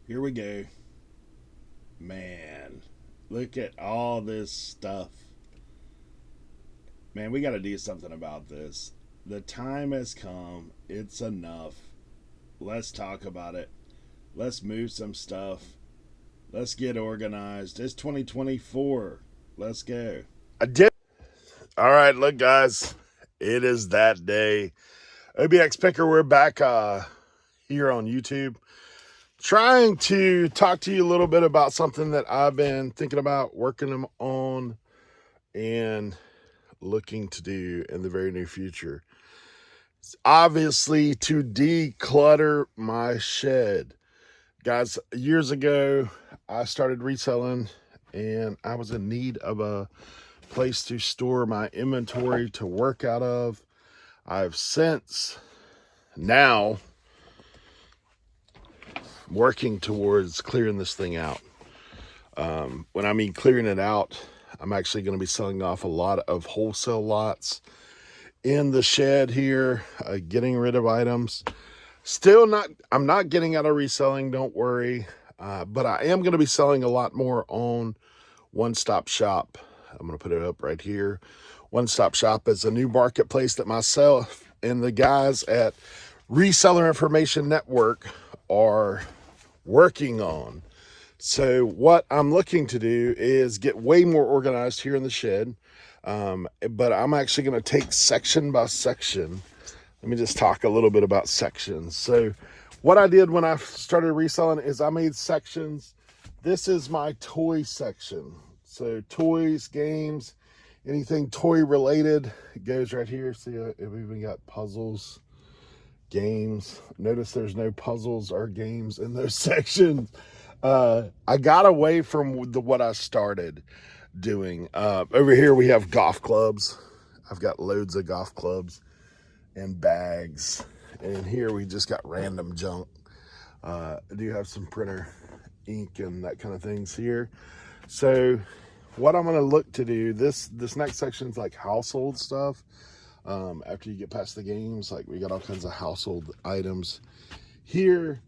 Here we go. Man, look at all this stuff. Man, we got to do something about this. The time has come. It's enough. Let's talk about it. Let's move some stuff. Let's get organized. It's 2024. Let's go. I did. All right, look, guys. It is that day. Obxpicker, we're back here on YouTube, trying to talk to you a little bit about something that I've been thinking about, working on, and looking to do in the very near future. It's obviously to declutter my shed. Guys, years ago, I started reselling, and I was in need of a place to store my inventory to work out of. I've since now working towards clearing this thing out. When I mean clearing it out, I'm actually going to be selling off a lot of wholesale lots in the shed here, getting rid of items. I'm not getting out of reselling, don't worry. But I am going to be selling a lot more on One Stop Shop. I'm going to put it up right here. One Stop Shop is a new marketplace that myself and the guys at Reseller Information Network are working on. So what I'm looking to do is get way more organized here in the shed. But I'm actually going to take section by section. Let me just talk a little bit about sections. So what I did when I started reselling is I made sections. This is my toy section. So toys, games, anything toy related, it goes right here. See, we've even got puzzles, games. Notice there's no puzzles or games in those sections. I got away from what I started doing. Over here we have golf clubs. I've got loads of golf clubs and bags. And here we just got random junk. I do have some printer ink and that kind of things here. So what I'm going to look to do, this next section is like household stuff. After you get past the games, like we got all kinds of household items here.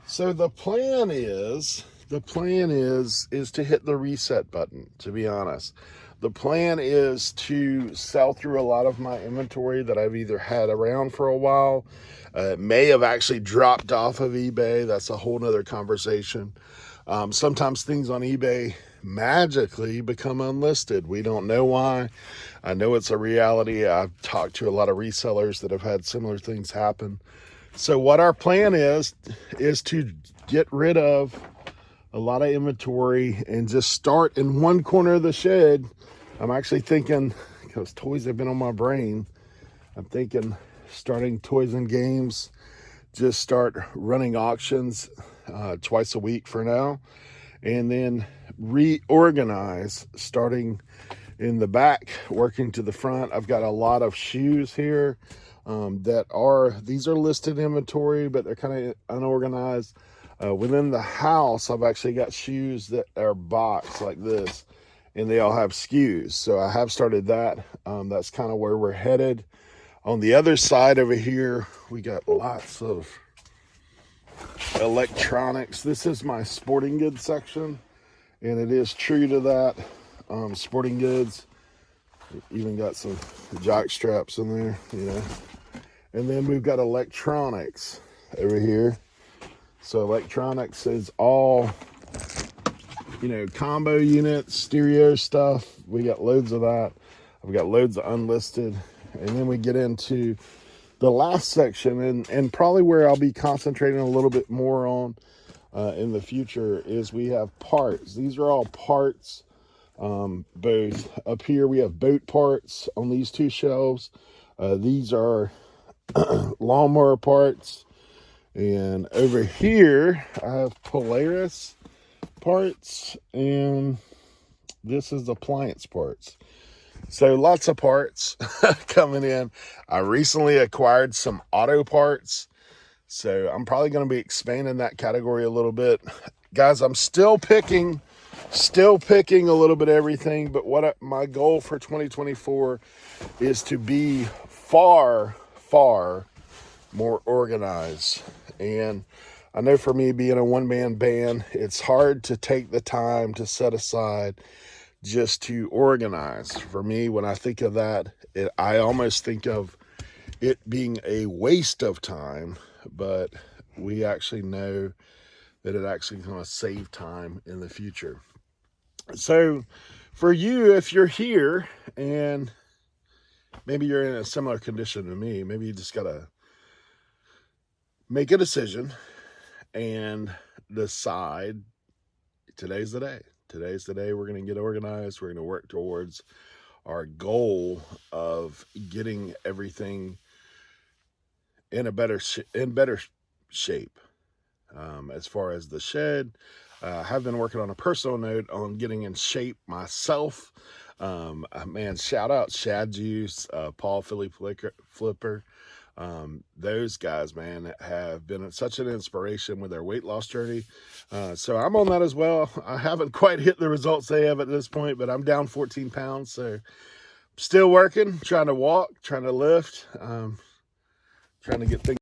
So the plan is to hit the reset button, to be honest. The plan is to sell through a lot of my inventory that I've either had around for a while, may have actually dropped off of eBay. That's a whole nother conversation. Sometimes things on eBay magically become unlisted. We don't know why. I know it's a reality. I've talked to a lot of resellers that have had similar things happen. So what our plan is to get rid of a lot of inventory and just start in one corner of the shed. I'm actually thinking, because toys have been on my brain, I'm thinking starting toys and games, just start running auctions twice a week for now, and then reorganize starting in the back, working to the front. I've got a lot of shoes here these are listed inventory, but they're kind of unorganized. Within the house, I've actually got shoes that are boxed like this, and they all have SKUs. So I have started that. That's kind of where we're headed. On the other side over here, we got lots of electronics. This is my sporting goods section, and it is true to that. Sporting goods, even got some jock straps in there, you know. And then we've got electronics over here. So electronics is all, you know, combo units, stereo stuff. We got loads of that. I've got loads of unlisted. And then we get into the last section, and probably where I'll be concentrating a little bit more on in the future is we have parts. These are all parts. Both up here we have boat parts on these two shelves. These are lawnmower parts, and over here I have Polaris parts, and this is appliance parts. So lots of parts coming in. I recently acquired some auto parts, so I'm probably going to be expanding that category a little bit. Guys, I'm still picking a little bit of everything, but my goal for 2024 is to be far more organized. And I know for me, being a one-man band, it's hard to take the time to set aside just to organize. For me, when I think of that, I almost think of it being a waste of time, but we actually know that it actually is going to save time in the future. So for you, if you're here and maybe you're in a similar condition to me, maybe you just got to make a decision and decide today's the day. Today's the day we're going to get organized. We're going to work towards our goal of getting everything in better shape. As far as the shed, I have been working on a personal note on getting in shape myself. Man, shout out Shad Juice, Paul Philly Flipper. Those guys, man, have been such an inspiration with their weight loss journey. So I'm on that as well. I haven't quite hit the results they have at this point, but I'm down 14 pounds. So still working, trying to walk, trying to lift, trying to get things